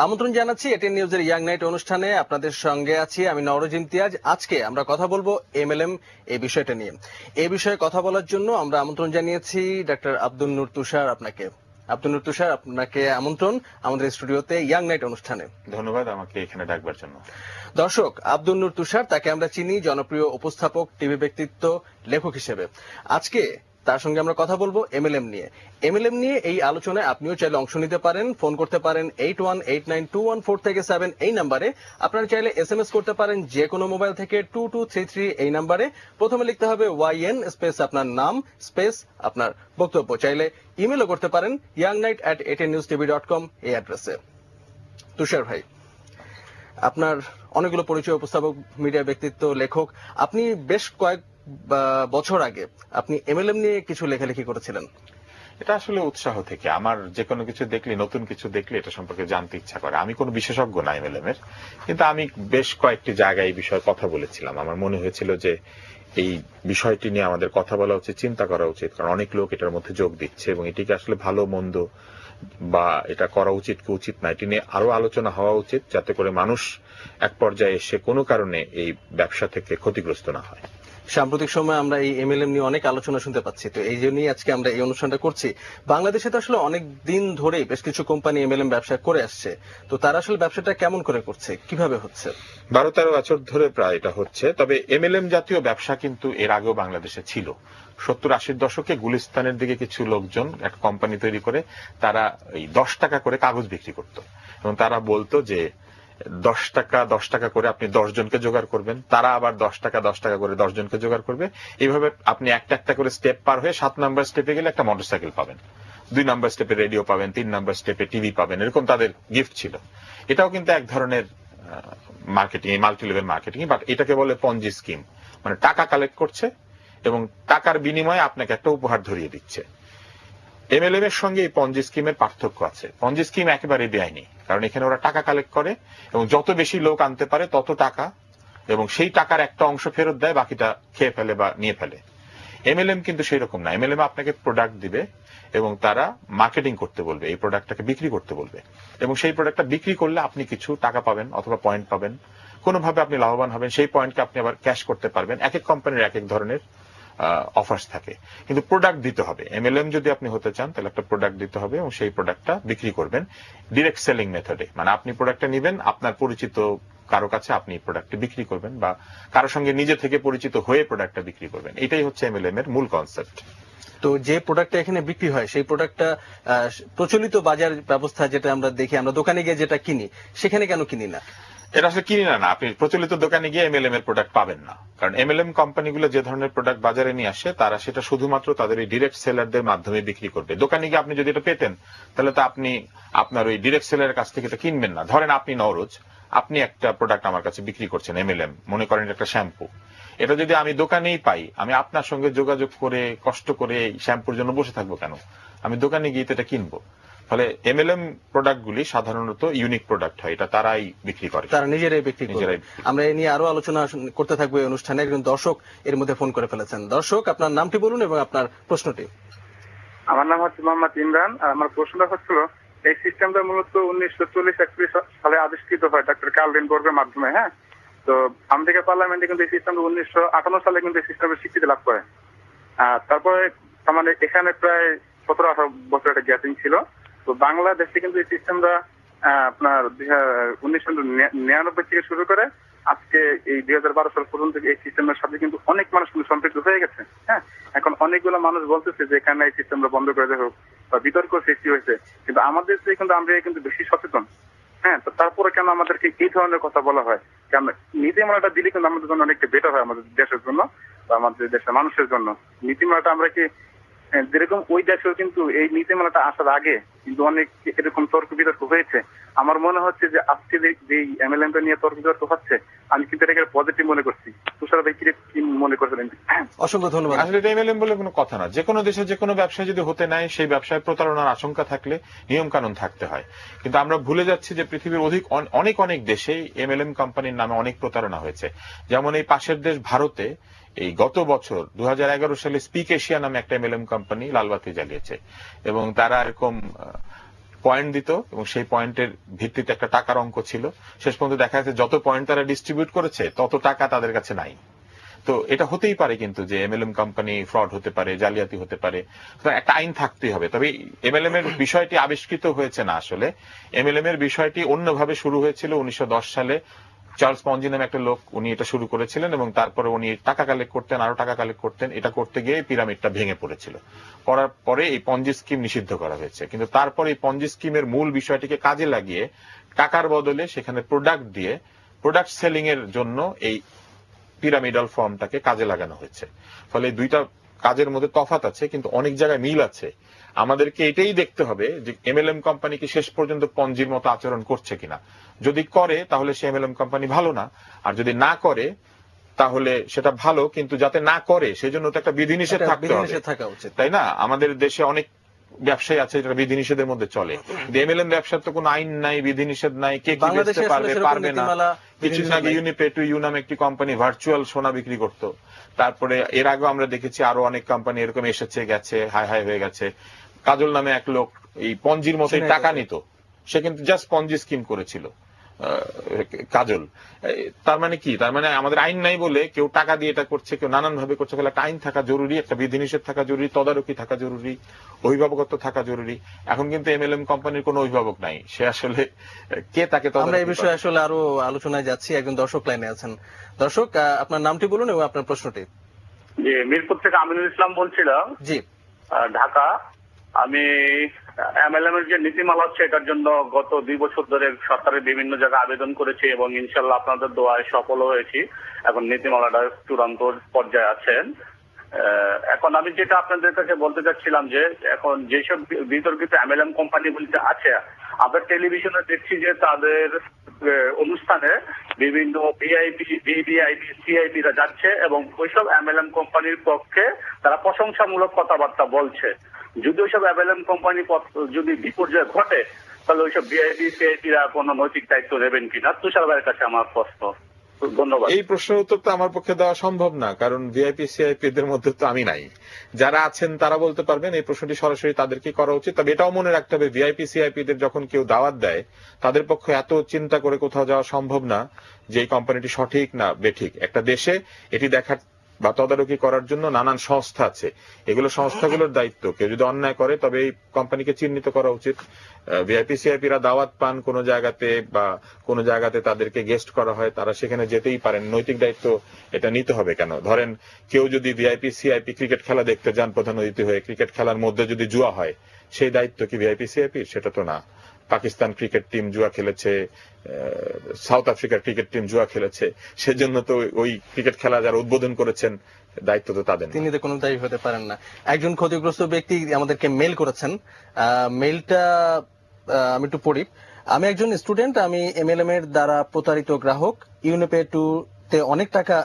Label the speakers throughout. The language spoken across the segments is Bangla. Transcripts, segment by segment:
Speaker 1: আমন্ত্রণ জানাচ্ছি এটিএন নিউজের ইয়াং নাইট অনুষ্ঠানে। আপনাদের সঙ্গে আছি আমি নওরোজ ইমতিয়াজ। আজকে আমরা কথা বলবো এমএলএম এই বিষয়টা নিয়ে। এই বিষয়ে কথা বলার জন্য আমরা আমন্ত্রণ জানিয়েছি ডক্টর আব্দুল নূর তুষার আপনাকে। আব্দুল নূর তুষার, আপনাকে আমন্ত্রণ আমাদের স্টুডিওতে ইয়াং নাইট অনুষ্ঠানে।
Speaker 2: ধন্যবাদ আমাকে এখানে ডাকবার জন্য।
Speaker 1: দর্শক, আব্দুল নূর তুষার, তাকে আমরা চিনি জনপ্রিয় উপস্থাপক, টিভি ব্যক্তিত্ব, লেখক হিসেবে। আজকে তার সঙ্গে আমরা কথা বলবো এমএলএম নিয়ে। এমএলএম নিয়ে এই আলোচনায় আপনিও চাইলে অংশ নিতে পারেন। ফোন করতে পারেন 81892147 থেকে 7 এই নাম্বারে। আপনারা চাইলে এসএমএস করতে পারেন যে কোনো মোবাইল থেকে 2233 এই নাম্বারে। প্রথমে লিখতে হবে YN স্পেস আপনার নাম স্পেস আপনার বক্তব্য। চাইলে ইমেলও করতে পারেন youngnnight@atnnewstv.com এই অ্যাড্রেসে। তুষার ভাই, আপনার অনেকগুলো পরিচয়, উপস্থাপক, মিডিয়া ব্যক্তিত্ব, লেখক। আপনি বেশ কয়েক বছর আগে আপনি এমএলএম নিয়ে কিছু লেখালেখি করেছিলেন।
Speaker 2: এটা আসলে উৎসাহ থেকে, আমার যে কোনো কিছু দেখলে, নতুন কিছু দেখলে এটা সম্পর্কে জানতে ইচ্ছা করে। আমি কোনো বিশেষজ্ঞ না এমএলএম এর, কিন্তু আমি বেশ কয়েকটি জায়গায় এই বিষয়ে কথা বলেছিলাম। আমার মনে হয়েছিল যে এই বিষয়টি নিয়ে আমাদের কথা বলা উচিত, চিন্তা করা উচিত, কারণ অনেক লোক এটার মধ্যে যোগ দিচ্ছে এবং এটিকে আসলে ভালো মন্দ বা এটা করা উচিত কি উচিত না, এটি নিয়ে আরো আলোচনা হওয়া উচিত, যাতে করে মানুষ এক পর্যায়ে এসে কোনো কারণে এই ব্যবসা থেকে ক্ষতিগ্রস্ত না হয়।
Speaker 1: সাম্প্রতিক সময় আমরা এই এমএলএম নিয়ে অনেক আলোচনা শুনতে পাচ্ছি, তো এই জন্যই আজকে আমরা এই অনুষ্ঠানটা করছি। বাংলাদেশে তো আসলে অনেক দিন ধরেই বেশ কিছু কোম্পানি এমএলএম ব্যবসা করে আসছে, তো তারা আসলে ব্যবসাটা কেমন করে করছে, কিভাবে হচ্ছে?
Speaker 2: 12-13 বছর ধরে প্রায় এটা হচ্ছে। তবে এমএলএম জাতীয় ব্যবসা কিন্তু এর আগেও বাংলাদেশে ছিল। 70-80 দশকে গুলিস্তানের দিকে কিছু লোকজন একটা কোম্পানি তৈরি করে তারা এই 10 টাকা করে কাগজ বিক্রি করত এবং তারা বলতো যে 10 টাকা করে আপনি 10 জনকে জোগাড় করবেন, তারা আবার 10 টাকা করে 10 জনকে জোগাড় করবে। এইভাবে আপনি একটা একটা করে স্টেপ পার হয়ে 7 নাম্বার স্টেপে গেলে একটা মোটরসাইকেল পাবেন, 2 নাম্বার স্টেপে রেডিও পাবেন, 3 নাম্বার স্টেপে টিভি পাবেন। এরকম তাদের গিফট ছিল। এটাও কিন্তু এক ধরনের marketing, multi level marketing, but এটাকে বলে পঞ্জি স্কিম। মানে টাকা কালেক্ট করছে এবং টাকার বিনিময়ে আপনাকে একটা উপহার ধরিয়ে দিচ্ছে। এমএলএম এর সঙ্গে এই পঞ্জি স্কিমের পার্থক্য আছে। পঞ্জি স্কিম একেবারে বেআইনি, কারণ এখানে ওরা টাকা কালেক্ট করে এবং যত বেশি লোক আনতে পারে তত টাকা, এবং সেই টাকার একটা অংশ ফেরত দেয়, বাকিটা খেয়ে ফেলে বা নিয়ে ফেলে। এমএলএম কিন্তু সেই রকম না। এমএলএম আপনাকে প্রোডাক্ট দিবে এবং তারা মার্কেটিং করতে বলবে, এই প্রোডাক্টটাকে বিক্রি করতে বলবে, এবং সেই প্রোডাক্টটা বিক্রি করলে আপনি কিছু টাকা পাবেন অথবা পয়েন্ট পাবেন, কোনোভাবে আপনি লাভবান হবেন। সেই পয়েন্টকে আপনি আবার ক্যাশ করতে পারবেন। এক এক কোম্পানির এক এক ধরনের অফার্স থাকে, কিন্তু প্রোডাক্ট দিতে হবে। এমএলএম যদি আপনি হতে চান তাহলে একটা প্রোডাক্ট দিতে হবে এবং সেই প্রোডাক্টটা বিক্রি করবেন ডিরেক্ট সেলিং মেথডে। মানে আপনি প্রোডাক্টটা নেবেন, আপনার পরিচিত কারো কাছে আপনি প্রোডাক্টটা বিক্রি করবেন বা কারোর সঙ্গে নিজে থেকে পরিচিত হয়ে প্রোডাক্টটা বিক্রি করবেন। এটাই হচ্ছে এমএলএম এর মূল কনসেপ্ট।
Speaker 1: তো যে প্রোডাক্টটা এখানে বিক্রি হয় সেই প্রোডাক্টটা প্রচলিত বাজার ব্যবস্থা যেটা আমরা দেখি, আমরা দোকানে গিয়ে যেটা কিনি, সেখানে কেন কিনি না?
Speaker 2: এটা আসলে কিনি না, আপনি প্রচলিত দোকানে গিয়ে এমএলএম এর প্রোডাক্ট পাবেন না। কারণ এমএলএম কোম্পানিগুলো যে ধরনের প্রোডাক্ট বাজারে নিয়ে আসে, তারা সেটা শুধুমাত্র তাদের এই ডিরেক্ট সেলারদের মাধ্যমে বিক্রি করবে। দোকানে গিয়ে আপনি যদি এটা পেতেন তাহলে তো আপনি আপনার ওই ডিরেক্ট সেলারের কাছ থেকে এটা কিনবেন না। ধরেন আপনি নওরোজ, আপনি একটা প্রোডাক্ট আমার কাছে বিক্রি করছেন এমএলএম, মনে করেন একটা শ্যাম্পু। এটা যদি আমি দোকানেই পাই, আমি আপনার সঙ্গে যোগাযোগ করে কষ্ট করে শ্যাম্পুর জন্য বসে থাকবো কেন? আমি দোকানে গিয়ে তো এটা কিনবো। ফলে এমএলএম প্রোডাক্টগুলি সাধারণত ইউনিক প্রোডাক্ট হয়, এটা তারাই বিক্রি করে,
Speaker 1: তারা নিজেরাই বিক্রি করে। আমরা এই নিয়ে আরো আলোচনা করতে থাকবো এই অনুষ্ঠানে। একজন দর্শক এর মধ্যে ফোন করে ফেলেছেন। দর্শক, আপনার নামটি বলুন এবং আপনার প্রশ্নটি।
Speaker 3: আমার নাম হচ্ছে মোহাম্মদ ইমরান। আর আমার প্রশ্নটা হচ্ছিল, এই সিস্টেমটা মূলত 1940-41 সালে আবিষ্কৃত হয় ডক্টর কার্ল লিন্ডবর্গের মাধ্যমে। হ্যাঁ, তো আমেরিকা পার্লামেন্টে কিন্তু এই সিস্টেমটা 1958 সালে কিন্তু এই সিস্টেমের স্বীকৃতি লাভ করে। তারপরে মানে এখানে প্রায় 17-18 বছর একটা গ্যাপিং ছিল। তো বাংলাদেশে কিন্তু এই সিস্টেমটা আপনার 1999 থেকে শুরু করে আজকে এই 2012 সাল পর্যন্ত এই সিস্টেমের সাথে কিন্তু অনেক মানুষ কিন্তু সম্পৃক্ত হয়ে গেছে। হ্যাঁ, এখন অনেকগুলো মানুষ বলতেছে যে এখানে এই সিস্টেমটা বন্ধ করে দেওয়া হোক বা বিতর্ক সৃষ্টি হয়েছে, কিন্তু আমাদের চেয়ে কিন্তু আমরা কিন্তু বেশি সচেতন। হ্যাঁ, তো তারপরে কেন আমাদেরকে এই ধরনের কথা বলা হয়? কেন নীতিমালাটা দিলে কিন্তু আমাদের জন্য অনেকটা বেটার হয়, আমাদের দেশের জন্য বা আমাদের দেশের মানুষের জন্য। নীতিমালাটা আমরা কি যেরকম ওই দেশেও কিন্তু এই নীতিমালাটা আসার আগে কিন্তু অনেক এরকম তর্ক বিতর্ক হয়েছে। আমার মনে হচ্ছে যে আজকে যে এমএলএমটা নিয়ে তর্ক বিতর্ক হচ্ছে, আমি কিন্তু এটাকে পজিটিভ মনে করছি। তুষার ভাই কি মনে করছিলেন?
Speaker 1: অসংখ্য ধন্যবাদ।
Speaker 2: আসলে এটা এমএলএম বলে কোনো কথা না। যে কোনো দেশে যে কোনো ব্যবসায় যদি হতে নেয়, সেই ব্যবসায় প্রতারণার আশঙ্কা থাকলে নিয়ম কানুন থাকতে হয়। কিন্তু আমরা ভুলে যাচ্ছি যে পৃথিবীর অনেক অনেক দেশেই এমএলএম কোম্পানির নামে অনেক প্রতারণা হয়েছে। যেমন এই পাশের দেশ ভারতে এই গত বছর 2011 সালে স্পিক এশিয়া নামে একটা এমএলএম কোম্পানি লালবাতি জ্বালিয়েছে এবং তারা এরকম পয়েন্ট দিত এবং সেই পয়েন্টের ভিত্তিতে একটা টাকার অঙ্ক ছিল। শেষ পর্যন্ত দেখা যাচ্ছে যত পয়েন্ট তারা ডিস্ট্রিবিউট করেছে তত টাকা তাদের কাছে নাই। তো এটা হতেই পারে কিন্তু যে এমএলএম কোম্পানি ফ্রড হতে পারে, জালিয়াতি হতে পারে, তো একটা আইন থাকতেই হবে। তবে এমএলএম এর বিষয়টি আবিষ্কৃত হয়েছে না, আসলে এমএলএম এর বিষয়টি অন্যভাবে শুরু হয়েছিল 1910 সালে। চার্লস পঞ্জি নামে একটা লোক, উনি এটা শুরু করেছিলেন এবং তারপরে উনি টাকা কালেক্ট করতেন, আরো টাকা কালেক্ট করতেন। এটা করতে গিয়ে পিরামিডটা ভেঙে পড়েছিল। পড়ার পরে এই পঞ্জি স্কিম নিষিদ্ধ করা হয়েছে, কিন্তু তারপরে এই পঞ্জি স্কিমের মূল বিষয়টিকে কাজে লাগিয়ে টাকার বদলে সেখানে প্রোডাক্ট দিয়ে প্রোডাক্ট সেলিং এর জন্য এই পিরামিডাল ফর্মটাকে কাজে লাগানো হয়েছে। ফলে দুইটা কাজের মধ্যে তফাৎ আছে, কিন্তু অনেক জায়গায় মিল আছে। আমাদেরকে এটাই দেখতে হবে যে এমএলএম কোম্পানি কি শেষ পর্যন্ত পঞ্জির মতো আচরণ করছে কিনা। যদি করে তাহলে সে এমএলএম কোম্পানি ভালো না, আর যদি না করে তাহলে সেটা ভালো, কিন্তু যাতে না করে সেজন্য তো একটা বিধিনিষেধ থাকতে হবে,
Speaker 1: থাকা উচিত,
Speaker 2: তাই না? আমাদের দেশে অনেক ব্যবসায়ী আছে যেটা বিধিনিষেধের মধ্যে চলে। এমএলএম ব্যবসার তো কোনো আইন নাই, বিধিনিষেধ নাই, কে কি বেচতে পারবে পারবে না। কিছুদিন আগে ইউনিপে টু ইউ নামে একটি কোম্পানি ভার্চুয়াল সোনা বিক্রি করত। তারপরে এর আগে আমরা দেখেছি আরো অনেক কোম্পানি এরকম এসেছে গেছে, হাই হাই হয়ে গেছে। কাজল নামে এক লোক এই পঞ্জির মতোই টাকা নিত, সে কিন্তু জাস্ট পঞ্জি স্কিম করেছিল কাজল। তার মানে কি? তার মানে আমাদের আইন নাই বলে কেউ টাকা দিয়ে এটা করছে, কেউ নানান ভাবে করছে। ফলে একটা আইন থাকা জরুরি, একটা বিধিনিষেধ থাকা জরুরি, তদারকি থাকা জরুরি, অভিভাবকত্ব থাকা জরুরি। এখন কিন্তু এমএলএম কোম্পানির কোনো অভিভাবক নাই, সে আসলে কে তাকে তদারকি।
Speaker 1: আমরা এই বিষয়ে আসলে আরো আলোচনায় যাচ্ছি। একজন দর্শক লাইনে আছেন। দর্শক, আপনার নামটি বলুন এবং আপনার প্রশ্নটি।
Speaker 4: জি, মিরপুর থেকে আমিনুল ইসলাম বলছিলাম।
Speaker 1: জি,
Speaker 4: ঢাকা। আমি এমএলএম এর যে নীতিমালা হচ্ছে এটার জন্য গত 2 বছর ধরে সরকারের বিভিন্ন জায়গায় আবেদন করেছি এবং ইনশাল্লাহ আপনাদের দোয়ায় সফল হয়েছি। এখন নীতিমালাটা চূড়ান্ত পর্যায়ে আছেন। এখন আমি যেটা আপনাদের কাছে বলতে চাচ্ছিলাম যে এখন যেসব বিতর্কিত এমএলএম কোম্পানিগুলিতে আছে, আমরা টেলিভিশনে দেখছি যে তাদের অনুষ্ঠানে বিভিন্ন ভিআইপি, ভিভিআইপি, সিআইপি রা যাচ্ছে এবং ওইসব এমএলএম কোম্পানির পক্ষে তারা প্রশংসামূলক কথাবার্তা বলছে। যদি ওইসব এমএলএম কোম্পানি যদি বিপর্যয় ঘটে তাহলে ওইসব ভিআইপি, সিআইপি রা কোনো নৈতিক দায়িত্ব নেবেন কিনা? তুষার ভাইয়ের কাছে আমার প্রশ্ন। ধন্যবাদ।
Speaker 2: এই প্রশ্নের উত্তর তো আমার পক্ষে দেওয়া সম্ভব না, কারণ ভিআইপি সিআইপি দের মধ্যে তো আমি নাই। যারা আছেন তারা বলতে পারবেন, এই প্রশ্নটি সরাসরি তাদেরকে করা উচিত। তবে এটাও মনে রাখতে হবে, ভিআইপি সিআইপি দের যখন কেউ দাওয়াত দেয় তাদের পক্ষে এত চিন্তা করে কোথাও যাওয়া সম্ভব না যে এই কোম্পানিটি সঠিক না বেঠিক। একটা দেশে এটি দেখার বা তদারকি করার জন্য নানান সংস্থা আছে, এগুলো সংস্থাগুলোর দায়িত্ব। কেউ যদি অন্যায় করে তবে এই কোম্পানিকে চিহ্নিত করা উচিত। ভিআইপি সিআইপিরা দাওয়াত পান কোনো জায়গাতে বা কোনো জায়গাতে তাদেরকে গেস্ট করা হয়, তারা সেখানে যেতেই পারেন। নৈতিক দায়িত্ব এটা নিতে হবে কেন? ধরেন কেউ যদি ভিআইপি সিআইপি ক্রিকেট খেলা দেখতে যান প্রধান অতিথি হয়ে, ক্রিকেট খেলার মধ্যে যদি জুয়া হয়, সেই দায়িত্ব কি ভিআইপি সিআইপি? সেটা তো না। পাকিস্তান ক্রিকেট টিম জুয়া খেলেছে, সাউথ আফ্রিকার ক্রিকেট টিম জুয়া খেলেছে, সেজন্য তো ওই ক্রিকেট খেলা যারা উদ্বোধন করেছেন দায়িত্ব তো তাদের,
Speaker 1: তিনি তো কোনো দায়ী হতে পারেন না। একজন ক্ষতিগ্রস্ত ব্যক্তি আমাদেরকে মেইল করেছেন, মেইলটা আমি একটু পড়ি। আমি একজন স্টুডেন্ট, আমি এমএলএম এর দ্বারা প্রতারিত গ্রাহক। ইউনিপে টু তে অনেক টাকা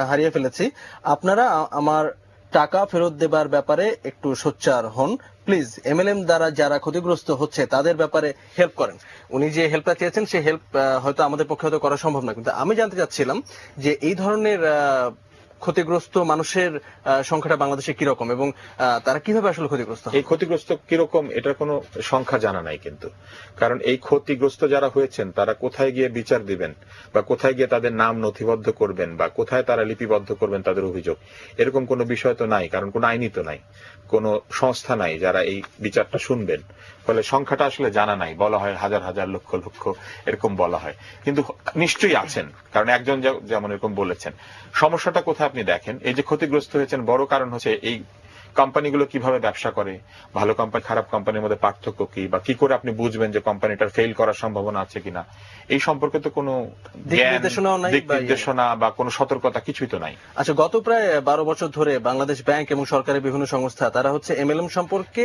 Speaker 1: হারিয়ে ফেলেছি। আপনারা আমার টাকা ফেরত দেবার ব্যাপারে একটু সোচ্চার হন প্লিজ। এমএলএম দ্বারা যারা ক্ষতিগ্রস্ত হচ্ছে তাদের ব্যাপারে হেল্প করেন। উনি যে হেল্পটা চেয়েছেন সেই হেল্প হয়তো আমাদের পক্ষে হয়তো করা সম্ভব না, কিন্তু আমি জানতে চাচ্ছিলাম যে এই ধরনের ক্ষতিগ্রস্ত মানুষের সংখ্যাটা বাংলাদেশে কিরকম এবং তারা কিভাবে আসলে ক্ষতিগ্রস্ত হয়?
Speaker 2: এই ক্ষতিগ্রস্ত কিরকম এটার কোনো সংখ্যা জানা নাই কিন্তু, কারণ এই ক্ষতিগ্রস্ত যারা হয়েছেন তারা কোথায় গিয়ে বিচার দিবেন বা কোথায় গিয়ে তাদের নাম নথিবদ্ধ করবেন বা কোথায় তারা লিপিবদ্ধ করবেন তাদের অভিযোগ, এরকম কোনো বিষয় তো নাই। কারণ কোনো আইনই তো নাই, কোনো সংস্থা নাই যারা এই বিচারটা শুনবেন। ফলে সংখ্যাটা আসলে জানা নাই। বলা হয় হাজার হাজার লক্ষ লক্ষ এরকম বলা হয়, কিন্তু নিশ্চয়ই আছেন। কারণ একজন যেমন এরকম বলেছেন। সমস্যাটা কোথায় আপনি দেখেন, এই যে ক্ষতিগ্রস্ত হয়েছেন বড় কারণ হচ্ছে এই কোম্পানিগুলো কিভাবে ব্যবসা করে, ভালো কোম্পানি খারাপ কোম্পানির মধ্যে পার্থক্য কি, বা কি করে আপনি বুঝবেন যে কোম্পানিটার ফেল করার সম্ভাবনা আছে কিনা, এই সম্পর্কে তো কোনো দিক নির্দেশনা বা কোনো সতর্কতা কিছুই তো নাই।
Speaker 1: আচ্ছা, গত প্রায় 12 বছর ধরে বাংলাদেশ ব্যাংক এবং সরকারের বিভিন্ন সংস্থা তারা হচ্ছে এমএলএম সম্পর্কে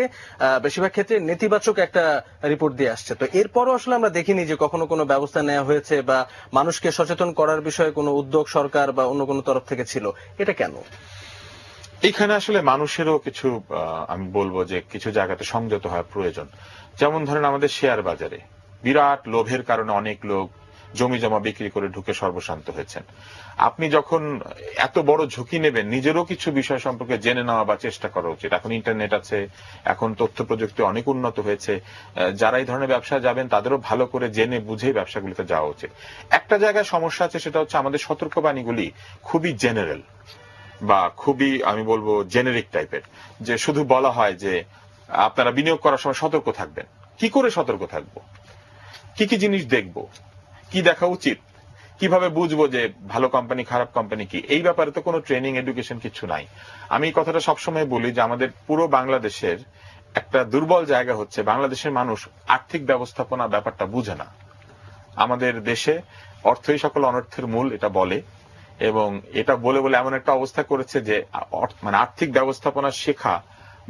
Speaker 1: বেশিরভাগ ক্ষেত্রে নেতিবাচক একটা রিপোর্ট দিয়ে আসছে। তো এরপরও আসলে আমরা দেখিনি যে কখনো কোনো ব্যবস্থা নেওয়া হয়েছে বা মানুষকে সচেতন করার বিষয়ে কোনো উদ্যোগ সরকার বা অন্য কোনো তরফ থেকে ছিল। এটা কেন?
Speaker 2: এইখানে আসলে মানুষেরও কিছু আমি বলবো যে কিছু জায়গাতে সংযত হওয়া প্রয়োজন। যেমন ধরেন আমাদের শেয়ার বাজারে বিরাট লোভের কারণে অনেক লোক জমি জমা বিক্রি করে ঢুকে সর্বশান্ত হয়েছেন। আপনি যখন এত বড় ঝুঁকি নেবেন, নিজেরও কিছু বিষয় সম্পর্কে জেনে নেওয়া বা চেষ্টা করা উচিত। এখন ইন্টারনেট আছে, এখন তথ্য প্রযুক্তি অনেক উন্নত হয়েছে, যারা এই ধরনের ব্যবসা যাবেন তাদেরও ভালো করে জেনে বুঝেই ব্যবসাগুলিতে যাওয়া উচিত। একটা জায়গায় সমস্যা আছে, সেটা হচ্ছে আমাদের সতর্কবাণীগুলি খুবই জেনারেল বা খুবই আমি বলবো জেনেরিক টাইপের, যে শুধু বলা হয় যে আপনারা বিনিয়োগ করার সময় সতর্ক থাকবেন। কি করে সতর্ক থাকবো? কি কি জিনিস দেখবো? কি দেখা উচিত? কিভাবে বুঝবো যে ভালো কোম্পানি খারাপ কোম্পানি কি? এই ব্যাপারে তো কোনো ট্রেনিং এডুকেশন কিছু নাই। আমি এই কথাটা সবসময় বলি যে আমাদের পুরো বাংলাদেশের একটা দুর্বল জায়গা হচ্ছে বাংলাদেশের মানুষ আর্থিক ব্যবস্থাপনা ব্যাপারটা বুঝে না। আমাদের দেশে অর্থই সকল অনর্থের মূল এটা বলে, এবং এটা বলে বলে এমন একটা অবস্থা করেছে যে মানে আর্থিক ব্যবস্থাপনা শেখা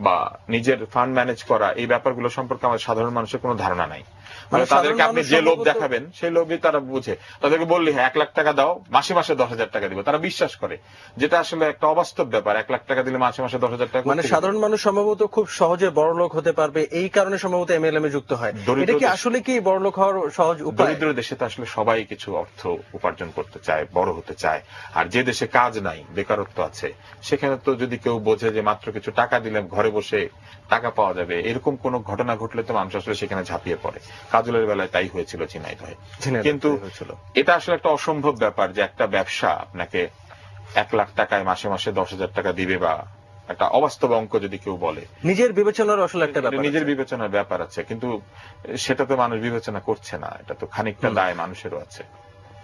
Speaker 2: বা নিজের ফান্ড ম্যানেজ করা এই ব্যাপারগুলো সম্পর্কে আমাদের সাধারণ মানুষের কোনো ধারণা নাই। মানে তাদেরকে আপনি যে লোভ দেখাবেন সেই লোভই তারা বুঝে। তাদেরকে বললে হ্যাঁ 1 লাখ টাকা দাও, মাসে মাসে 10,000 টাকা দিব, তারা বিশ্বাস করে, যেটা আসলে একটা অবাস্তব ব্যাপার। 1 লাখ টাকা দিলে মাসে মাসে 10,000 টাকা,
Speaker 1: মানে সাধারণ মানুষ সম্ভবত খুব সহজে বড়লোক হতে পারবে, এই কারণে সম্ভবত এমএলএম এ যুক্ত হয়। এটা কি আসলে কি বড়লোক হওয়ার সহজ উপায়?
Speaker 2: দরিদ্র দেশে তো আসলে সবাই কিছু অর্থ উপার্জন করতে চায়, বড় হতে চায়। আর যে দেশে কাজ নাই, বেকারত্ব আছে, সেখানে তো যদি কেউ বোঝে যে মাত্র কিছু টাকা দিলে ঘরে বসে টাকা পাওয়া যাবে, এরকম কোন ঘটনা ঘটলে তো মানুষ আসলে সেখানে ঝাঁপিয়ে পড়ে। কাজলের বেলায় তাই হয়েছিল ঝিনাইদহে। কিন্তু এটা আসলে একটা অসম্ভব ব্যাপার যে একটা ব্যবসা আপনাকে 1 লাখ টাকায় মাসে মাসে 10,000 টাকা দিবে, বা একটা অবাস্তব অঙ্ক যদি কেউ বলে।
Speaker 1: নিজের বিবেচনার আসলে একটা ব্যাপার,
Speaker 2: নিজের বিবেচনার ব্যাপার আছে, কিন্তু সেটা তো মানুষ বিবেচনা করছে না। এটা তো খানিকটা দায় মানুষেরও আছে।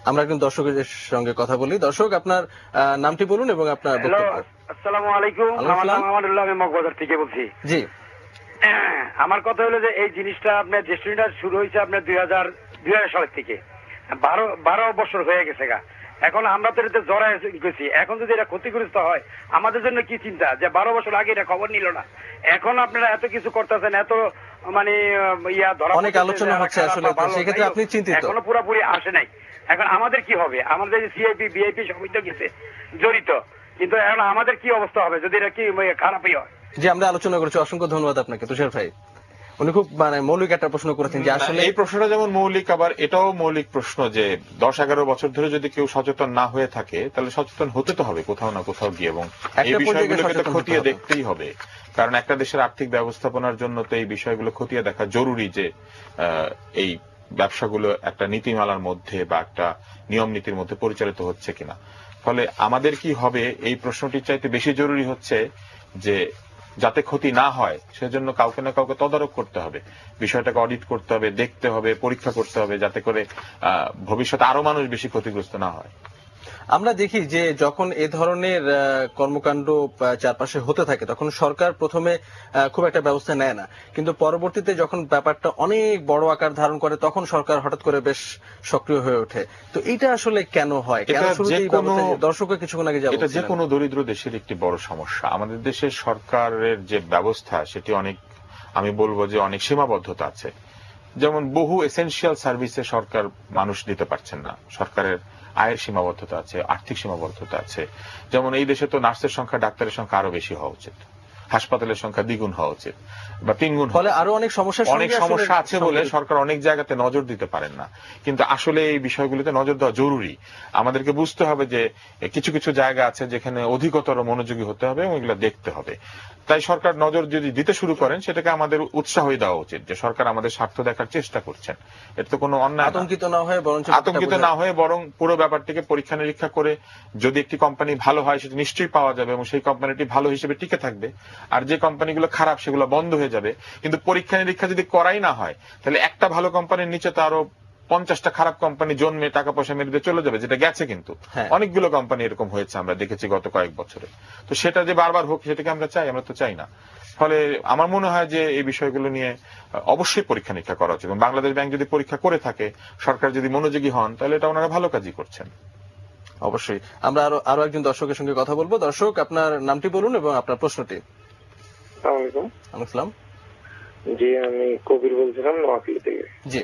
Speaker 1: আমরা একজন দর্শকের সঙ্গে কথা বলি। দর্শক, আপনার নামটি বলুন এবং আপনার বক্তব্য।
Speaker 5: আসসালামু আলাইকুম। আমার নাম আমানুল্লাহ, আমি মগবাজার থেকে বলছি।
Speaker 1: জি,
Speaker 5: আমার কথা হলো যে এই জিনিসটা আপনার জ্যেষ্ঠটা শুরু হয়েছে আপনার 2000 সালের থেকে 12 বছর হয়ে গেছে গা। এখন আমরা তো এটাতে জড়ায় গেছি। এখন যদি এটা ক্ষতিগ্রস্ত হয় আমাদের জন্য কি চিন্তা যে 12 বছর আগে এটা খবর নিল না। এখন আপনারা এত কিছু করতেছেন, এত মানে ধরা
Speaker 1: অনেক আলোচনা হচ্ছে আসলে, সেক্ষেত্রে আপনি চিন্তিত?
Speaker 5: এখনো পুরোপুরি আসে নাই। এখন আমাদের কি হবে? আমাদের সিআইপি বিআইপি সবই তো গেছে জড়িত, কিন্তু এখন আমাদের কি অবস্থা হবে যদি এটা কি খারাপই হয়?
Speaker 1: যে আমরা আলোচনা করেছি। অসংখ্য ধন্যবাদ আপনাকে তুষার ভাই। উনি খুব মানে মৌলিক একটা প্রশ্ন করেছেন যে আসলে
Speaker 2: এই প্রশ্নটা যেমন মৌলিক, আবার এটাও মৌলিক প্রশ্ন যে 10-11 বছর ধরে যদি কেউ সচেতন না হয়ে থাকে তাহলে সচেতন হতে তো হবে কোথাও না কোথাও গিয়ে, এবং এই বিষয়গুলোকে তো খতিয়ে দেখতেই হবে। কারণ একটা দেশের আর্থিক ব্যবস্থাপনার জন্য তো এই বিষয়গুলো খতিয়ে দেখা জরুরি, যে এই ব্যবসাগুলো একটা নীতিমালার মধ্যে বা একটা নিয়ম নীতির মধ্যে পরিচালিত হচ্ছে কিনা। ফলে আমাদের কি হবে, এই প্রশ্নটির চাইতে বেশি জরুরি হচ্ছে যে যাতে ক্ষতি না হয় সেজন্য কাউকে না কাউকে তদারক করতে হবে, বিষয়টাকে অডিট করতে হবে, দেখতে হবে, পরীক্ষা করতে হবে, যাতে করে ভবিষ্যতে আরো মানুষ বেশি ক্ষতিগ্রস্ত না হয়।
Speaker 1: আমরা দেখি যে যখন এ ধরনের কর্মকাণ্ড চারপাশে হতে থাকে তখন সরকার প্রথমে খুব একটা ব্যবস্থা নেয় না, কিন্তু পরবর্তীতে যখন ব্যাপারটা অনেক বড় আকার ধারণ করে তখন সরকার হঠাৎ করে বেশ সক্রিয় হয়ে ওঠে। তো এটা আসলে কেন হয়? দর্শকের কিছুক্ষণ আগে
Speaker 2: এটা যে কোনো দরিদ্র দেশের একটি বড় সমস্যা। আমাদের দেশের সরকারের যে ব্যবস্থা সেটি অনেক, আমি বলবো যে অনেক সীমাবদ্ধতা আছে। যেমন বহু এসেনশিয়াল সার্ভিসে সরকার মানুষ দিতে পারছেন না, সরকারের আয়ের সীমাবদ্ধতা আছে, আর্থিক সীমাবদ্ধতা আছে। যেমন এই দেশে তো নার্সের সংখ্যা, ডাক্তারের সংখ্যা আরো বেশি হওয়া উচিত, হাসপাতালের সংখ্যা দ্বিগুণ হওয়া উচিত বা 3 গুণ।
Speaker 1: ফলে আরো অনেক সমস্যা
Speaker 2: আছে বলে সরকার অনেক জায়গাতে নজর দিতে পারেন না। কিন্তু আসলে এই বিষয়গুলিতে নজর দেওয়া জরুরি। আমাদেরকে বুঝতে হবে যে কিছু কিছু জায়গা আছে যেখানে অধিকতর মনোযোগী হতে হবে এবং এগুলো দেখতে হবে। তাই সরকার নজর যদি দিতে শুরু করেন সেটাকে আমাদের উৎসাহই দেওয়া উচিত যে সরকার আমাদের স্বার্থ দেখার চেষ্টা করছেন। এটা তো কোনো অন্যায়,
Speaker 1: আতঙ্কিত না হয়ে বরং পুরো ব্যাপারটিকে পরীক্ষা নিরীক্ষা করে যদি একটি কোম্পানি ভালো হয় সেটা নিশ্চয়ই পাওয়া যাবে এবং সেই কোম্পানিটি ভালো হিসেবে টিকে থাকবে, আর যে কোম্পানিগুলো খারাপ সেগুলো বন্ধ হয়ে যাবে। কিন্তু পরীক্ষা নিরীক্ষা যদি করাই না হয় তাহলে একটা ভালো কোম্পানির নিচে তো আরো 50টা খারাপ কোম্পানি জন্মে টাকা পয়সা মেরে দিয়ে চলে যাবে, যেটা গেছে। কিন্তু অনেকগুলো কোম্পানি এরকম হয়েছে, আমরা দেখেছি গত কয়েক বছরে। তো সেটা যে বারবার হোক সেটাকে আমরা চাই? আমরা তো চাই না। ফলে আমার মনে হয় যে এই বিষয়গুলো নিয়ে অবশ্যই পরীক্ষা নিরীক্ষা করা উচিত। বাংলাদেশ ব্যাংক যদি পরীক্ষা করে থাকে, সরকার যদি মনোযোগী হন, তাহলে এটা ওনারা ভালো কাজই করছেন। অবশ্যই। আমরা আরো একজন দর্শকের সঙ্গে কথা বলবো। দর্শক, আপনার নামটি বলুন এবং আপনার প্রশ্নটি। আসসালাম।
Speaker 6: জি, আমি কবির বলছিলাম নোয়াখালী থেকে।
Speaker 1: জি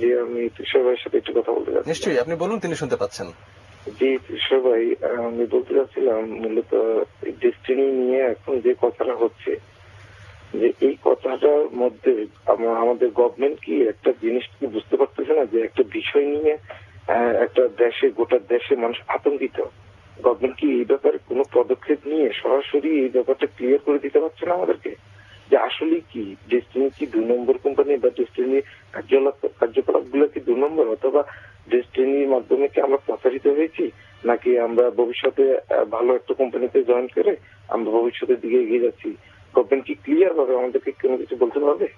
Speaker 6: জি, আমি তুষার ভাইয়ের সাথে একটু কথা বলতে চাচ্ছি।
Speaker 1: নিশ্চয়ই, আপনি বলুন, তিনি শুনতে পাচ্ছেন।
Speaker 6: জি তুষার ভাই, আমি বলতে চাচ্ছিলাম মূলত ডেস্টিনি নিয়ে এখন যে কথাটা হচ্ছে, যে এই কথাটার মধ্যে আমাদের গভর্নমেন্ট কি একটা জিনিস কি বুঝতে পারতেছে না যে একটা বিষয় নিয়ে একটা দেশে, গোটা দেশে মানুষ আতঙ্কিত। গভর্নমেন্ট কি এই ব্যাপারে কোনো পদক্ষেপ নিয়ে সরাসরি এই ব্যাপারটা ক্লিয়ার করে দিতে পারছে না আমাদেরকে, যে আসলে কি ডেস্টিনি কি 2 নম্বর কোম্পানি, বা ডেস্টিনি কার্যকলাপ গুলো কি 2 নম্বর, অথবা ডেস্টিনির মাধ্যমে কি আমরা প্রতারিত হয়েছি, নাকি আমরা ভবিষ্যতে ভালো একটা কোম্পানিতে জয়েন করে আমরা ভবিষ্যতের দিকে এগিয়ে যাচ্ছি। গভর্নমেন্ট কি ক্লিয়ার ভাবে আমাদেরকে কোনো কিছু বলতে পারবে?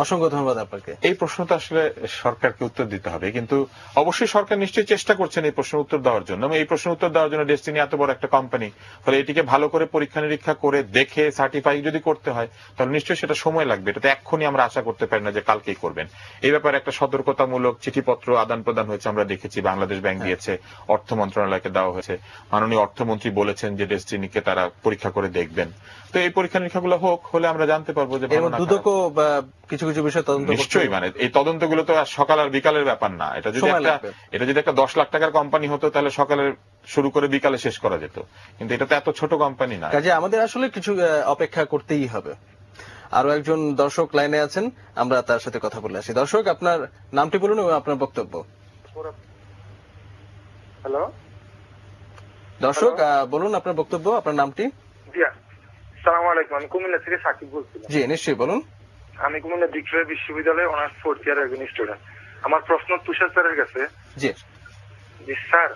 Speaker 1: অসংখ্য ধন্যবাদ আপনাকে।
Speaker 2: এই প্রশ্নটা আসলে সরকারকে উত্তর দিতে হবে, কিন্তু অবশ্যই সরকার নিশ্চয়ই চেষ্টা করছেন এই প্রশ্নের উত্তর দেওয়ার জন্য। এবং এই প্রশ্নের উত্তর দেওয়ার জন্য ডেস্টিনি এত বড় একটা কোম্পানি, ফলে এটিকে ভালো করে পরীক্ষা নিরীক্ষা করে দেখে সার্টিফাই যদি করতে হয় তাহলে নিশ্চয়ই সেটা সময় লাগবে। এটাতে এক্ষুনি আমরা আশা করতে পারি না যে কালকেই করবেন। এই ব্যাপারে একটা সতর্কতামূলক চিঠিপত্র আদান প্রদান হয়েছে, আমরা দেখেছি। বাংলাদেশ ব্যাংক দিয়েছে, অর্থ মন্ত্রণালয়কে দেওয়া হয়েছে, মাননীয় অর্থমন্ত্রী বলেছেন যে ডেস্টিনিকে তারা পরীক্ষা করে দেখবেন। তো এই পরীক্ষা নিরীক্ষাগুলো হোক, হলে আমরা জানতে পারবো যে
Speaker 1: দুদকও কিছু কিছু বিষয় তদন্ত
Speaker 2: নিশ্চয়ই, মানে এই তদন্তগুলো তো আর সকাল আর বিকালের ব্যাপার না। এটা যদি একটা 10 লাখ টাকার কোম্পানি হতো তাহলে সকালে শুরু করে বিকালে শেষ করা যেত, কিন্তু এটা তো এত ছোট কোম্পানি না।
Speaker 1: কাজে আমাদের আসলে কিছু অপেক্ষা করতেই হবে। আরো একজন দর্শক লাইনে আছেন, আমরা তার সাথে কথা বলে আসি। দর্শক, আপনার নামটি বলুন এবং আপনার বক্তব্য।
Speaker 3: হ্যালো
Speaker 1: দর্শক, বলুন আপনার বক্তব্য, আপনার নামটি।
Speaker 3: জি, আসসালামু আলাইকুম। আমি কুমিল্লা থেকে সাকিব বলছিলাম।
Speaker 1: জি, নিশ্চয়ই বলুন।
Speaker 3: আমি কুমিল্লা ভিক্টোরিয়া বিশ্ববিদ্যালয়ে অনার্স 4th ইয়ার একজন স্টুডেন্ট। আমার প্রশ্ন তুষার স্যারের কাছে।
Speaker 1: জি
Speaker 3: জি স্যার।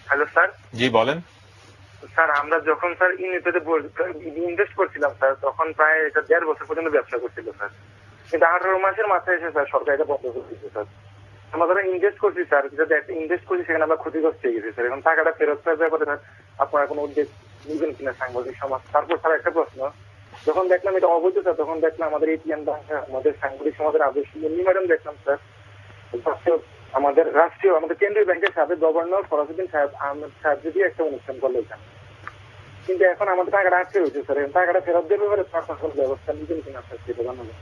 Speaker 3: Hello sir.
Speaker 2: জি বলেন।
Speaker 3: স্যার, আমরা যখন স্যার ইউনিপেতে ইনভেস্ট করছিলাম স্যার, তখন প্রায় এটা 1.5 বছর পর্যন্ত ব্যবসা করছিল স্যার, কিন্তু 18 মাসের মাথায় এসে স্যার সরকার এটা বন্ধ করে দিচ্ছে স্যার। আমরা যারা ইনভেস্ট করছি স্যার, যেটা ইনভেস্ট করছি সেখানে আমরা ক্ষতিগ্রস্ত হয়ে গেছি স্যার। এখন টাকাটা ফেরত পাওয়ার ব্যাপারে স্যার আপনারা কোনো উদ্যোগ নিবেন কিনা সাংবাদিক সমাজ? তারপর স্যার একটা প্রশ্ন, যখন দেখলাম এটা অবৈধ স্যার, তখন দেখলাম আমাদের এটিএম ব্যাংক, আমাদের সাংবাদিক সমাজের আদর্শ ম্যাডাম দেখলাম স্যার, আমাদের রাষ্ট্রীয়, আমাদের কেন্দ্রীয় ব্যাংকের সাবেক গভর্নর ফরাজউদ্দিন সাহেব আহমেদ সাহেব যদি একটা অনুষ্ঠান করলো এখানে, কিন্তু এখন আমাদের টাকাটা আটকে রয়েছে স্যার। টাকাটা ফেরত দেওয়ার ব্যাপারে সরকার ব্যবস্থা নিবেন কিনা স্যার, সেটা জানাবেন।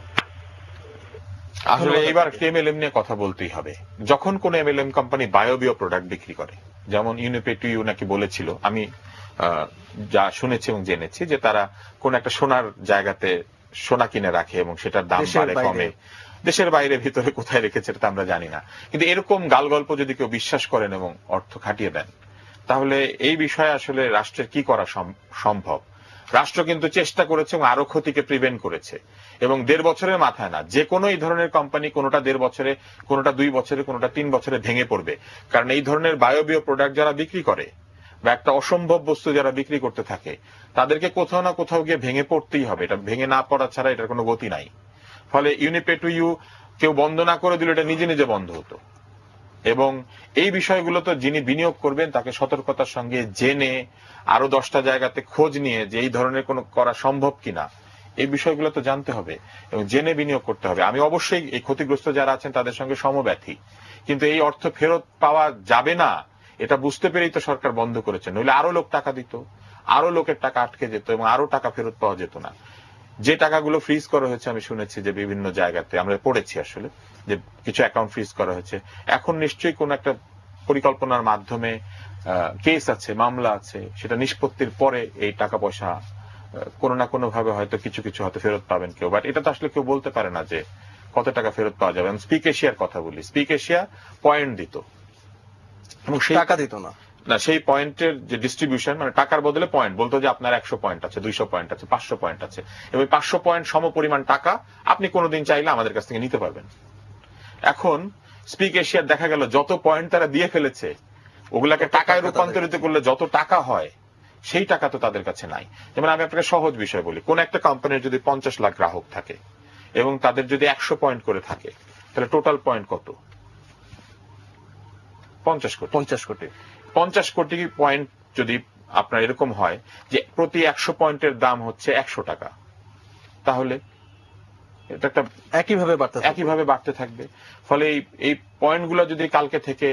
Speaker 2: আসলে এবার এমএলএম নিয়ে কথা বলতেই হবে। যখন কোন এমএলএম কোম্পানি বায়োবিও প্রোডাক্ট বিক্রি করে, যেমন ইউনিপে টু ইউ নাকি বলেছিল, আমি যা শুনেছি এবং জেনেছি যে তারা কোন একটা সোনার জায়গাতে সোনা কিনে রাখে এবং সেটার দাম বাড়ে কমে, দেশের বাইরে ভিতরে কোথায় রেখেছে এটা আমরা জানি না, কিন্তু এরকম গাল গল্প যদি কেউ বিশ্বাস করেন এবং অর্থ খাটিয়ে দেন, তাহলে এই বিষয়ে আসলে রাষ্ট্রের কি করা সম্ভব? রাষ্ট্র কিন্তু চেষ্টা করেছে এবং আরো ক্ষতিকে প্রিভেন্ট করেছে, এবং 1.5 বছরের মাথায় না, যে কোনো এই ধরনের কোম্পানি কোনোটা 1.5 বছরে, কোনোটা 2 বছরে, কোনোটা 3 বছরে ভেঙে পড়বে। কারণ এই ধরনের বায়োবিও প্রোডাক্ট যারা বিক্রি করে বা একটা অসম্ভব বস্তু যারা বিক্রি করতে থাকে, তাদেরকে কোথাও না কোথাও গিয়ে ভেঙে পড়তেই হবে। এটা ভেঙে না পড়া ছাড়া এটার কোনো গতি নাই। ফলে ইউনিপে টু ইউ কেউ বন্ধ না করে দিলে এটা নিজে নিজে বন্ধ হতো। এবং এই বিষয়গুলো তো যিনি বিনিয়োগ করবেন তাকে সতর্কতার সঙ্গে জেনে আরো 10টা জায়গাতে খোঁজ নিয়ে যে এই ধরনের কোনো করা সম্ভব কিনা, এই বিষয়গুলো তো জানতে হবে এবং জেনে বিনিয়োগ করতে হবে। আমি অবশ্যই এই ক্ষতিগ্রস্ত যারা আছেন তাদের সঙ্গে সমব্যথী, কিন্তু এই অর্থ ফেরত পাওয়া যাবে না এটা বুঝতে পেরেই তো সরকার বন্ধ করেছে। নইলে আরো লোক টাকা দিত, আরো লোকের টাকা আটকে যেত এবং আরো টাকা ফেরত পাওয়া যেত না। যে টাকাগুলো ফ্রিজ করা হয়েছে, আমি শুনেছি যে বিভিন্ন জায়গাতে আমরা পড়েছি আসলে যে কিছু অ্যাকাউন্ট ফ্রিজ করা হয়েছে, এখন নিশ্চয়ই কোন একটা পরিকল্পনার মাধ্যমে কেস আছে, মামলা আছে, সেটা নিষ্পত্তির পরে এই টাকা পয়সা কোনো না কোনো ভাবে হয়তো কিছু কিছু হয়তো ফেরত পাবেন কেউ, বাট এটা তো আসলে কেউ বলতে পারে না যে কত টাকা ফেরত পাওয়া যাবে। আমি স্পিক এশিয়ার কথা বলি, স্পিক এশিয়া পয়েন্ট দিত এবং সেই
Speaker 1: টাকা দিত না,
Speaker 2: সেই পয়েন্টের যে ডিস্ট্রিবিউশন, মানে টাকার বদলে পয়েন্ট বলতো যে আপনার 100 পয়েন্ট আছে, 200 পয়েন্ট আছে, 500 পয়েন্ট আছে, এবং 500 পয়েন্ট সম পরিমাণ টাকা আপনি কোনোদিন চাইলে আমাদের কাছ থেকে নিতে পারবেন। এখন স্পিক এশিয়ার দেখা গেল যত পয়েন্ট তারা দিয়ে ফেলেছে ওগুলাকে টাকায় রূপান্তরিত করলে যত টাকা হয় সেই টাকা তো তাদের কাছে নাই। যেমন আমি আপনাকে সহজ বিষয় বলি, কোন একটা কোম্পানির যদি 50 লাখ গ্রাহক থাকে এবং তাদের যদি 100 পয়েন্ট করে থাকে, তাহলে টোটাল পয়েন্ট কত? 50 কোটি। 50 কোটি পয়েন্ট যদি আপনার এরকম হয় যে প্রতি 100 পয়েন্টের দাম হচ্ছে 100 টাকা, তাহলে এটা একটা একইভাবে বাড়তে থাকবে। ফলে এই পয়েন্টগুলো যদি কালকে থেকে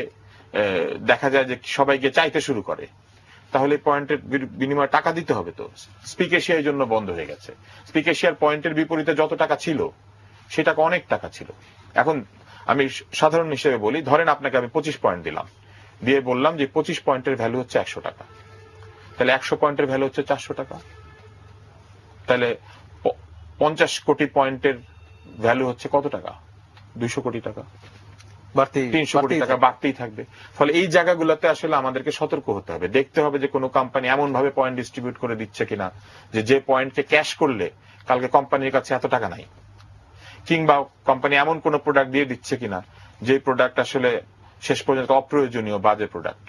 Speaker 2: দেখা যায় যে সবাই গিয়ে চাইতে শুরু করে, তাহলে পয়েন্টের বিনিময়ে টাকা দিতে হবে। তো স্পিক এশিয়া এই জন্য বন্ধ হয়ে গেছে। স্পিক এশিয়ার পয়েন্টের বিপরীতে যত টাকা ছিল সেটা অনেক টাকা ছিল। এখন আমি সাধারণ হিসেবে বলি, ধরেন আপনাকে আমি 25 পয়েন্ট দিলাম, দিয়ে বললাম যে 25 পয়েন্টের ভ্যালু হচ্ছে 100 টাকা, তাহলে 100 পয়েন্টের ভ্যালু হচ্ছে 400 টাকা। তাহলে 50 কোটি পয়েন্টের ভ্যালু হচ্ছে কত টাকা? 200 কোটি টাকা,
Speaker 1: বাড়তি
Speaker 2: 300 কোটি টাকা বাড়তেই থাকবে। ফলে এই জায়গাগুলোতে আসলে আমাদেরকে সতর্ক হতে হবে, দেখতে হবে যে কোনো কোম্পানি এমন ভাবে পয়েন্ট ডিস্ট্রিবিউট করে দিচ্ছে কিনা যে পয়েন্টকে ক্যাশ করলে কালকে কোম্পানির কাছে এত টাকা নাই, কিংবা কোম্পানি এমন কোন প্রোডাক্ট দিয়ে দিচ্ছে কিনা যে প্রোডাক্ট আসলে শেষ পর্যন্ত অপ্রয়োজনীয় বাজে প্রোডাক্ট,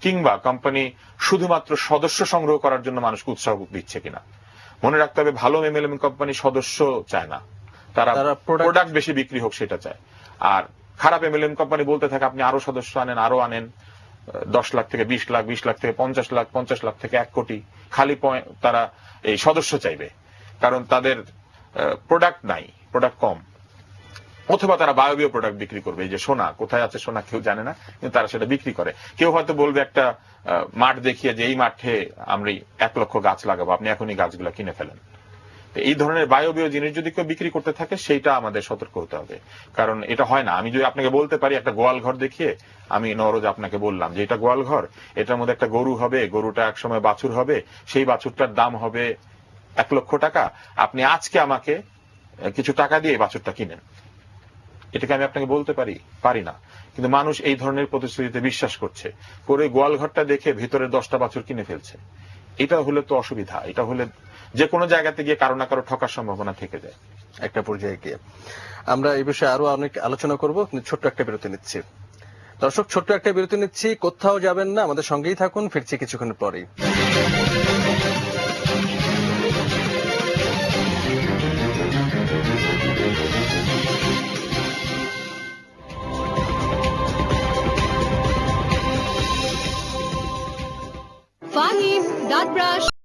Speaker 2: কিংবা কোম্পানি শুধুমাত্র সদস্য সংগ্রহ করার জন্য মানুষকে উৎসাহ দিচ্ছে কিনা। মনে রাখতে হবে ভালো এমএলএম কোম্পানি সদস্য চায় না, তারা প্রোডাক্ট বেশি বিক্রি হোক সেটা চায়। আর খারাপ এমএলএম কোম্পানি বলতে থাকে আপনি আরো সদস্য আনেন, আরো আনেন, 10 লাখ থেকে 20 লাখ, 20 লাখ থেকে 50 লাখ, 50 লাখ থেকে 1 কোটি, খালি তারা এই সদস্য চাইবে, কারণ তাদের প্রোডাক্ট নাই, প্রোডাক্ট কম। অথবা তারা বায়বীয় প্রোডাক্ট বিক্রি করবে, এই যে সোনা, কোথায় আছে সোনা কেউ জানে না, কিন্তু তারা সেটা বিক্রি করে। কেউ হয়তো বলবে একটা মাঠ দেখিয়ে যে এই মাঠে আমরা 1 লক্ষ গাছ লাগাবো, আপনি এখনই গাছগুলা কিনে ফেলেন। এই ধরনের বায়বীয় জিনিস যদি কেউ বিক্রি করতে থাকে সেইটা আমাদের সতর্ক হতে হবে, কারণ এটা হয় না। আমি যদি আপনাকে বলতে পারি একটা গোয়াল ঘর দেখিয়ে, আমি নরজ আপনাকে বললাম যে এটা গোয়াল ঘর, এটার মধ্যে একটা গরু হবে, গরুটা একসময় বাছুর হবে, সেই বাছুরটার দাম হবে 1 লক্ষ টাকা, আপনি আজকে আমাকে কিছু টাকা দিয়ে এই বাছুরটা কিনেন, এটাকে আমি আপনাকে বলতে পারি না। কিন্তু মানুষ এই ধরনের প্রতিশ্রুতিতে বিশ্বাস করছে, করে গোয়াল ঘরটা দেখে ভিতরে 10টা বাছুর কিনে ফেলছে। এটা হলে তো অসুবিধা, এটা হলে যে কোনো জায়গাতে গিয়ে কারো না কারো ঠকার সম্ভাবনা থেকে যায়
Speaker 1: একটা পর্যায়ে গিয়ে। আমরা এই বিষয়ে আরো অনেক আলোচনা করব, ছোট্ট একটা বিরতি নিচ্ছি। দর্শক, ছোট্ট একটা বিরতি নিচ্ছি, কোথাও যাবেন না, আমাদের সঙ্গেই থাকুন, ফিরছি কিছুক্ষণ পরেই।
Speaker 7: ফাহিম দাঁত ব্রাশ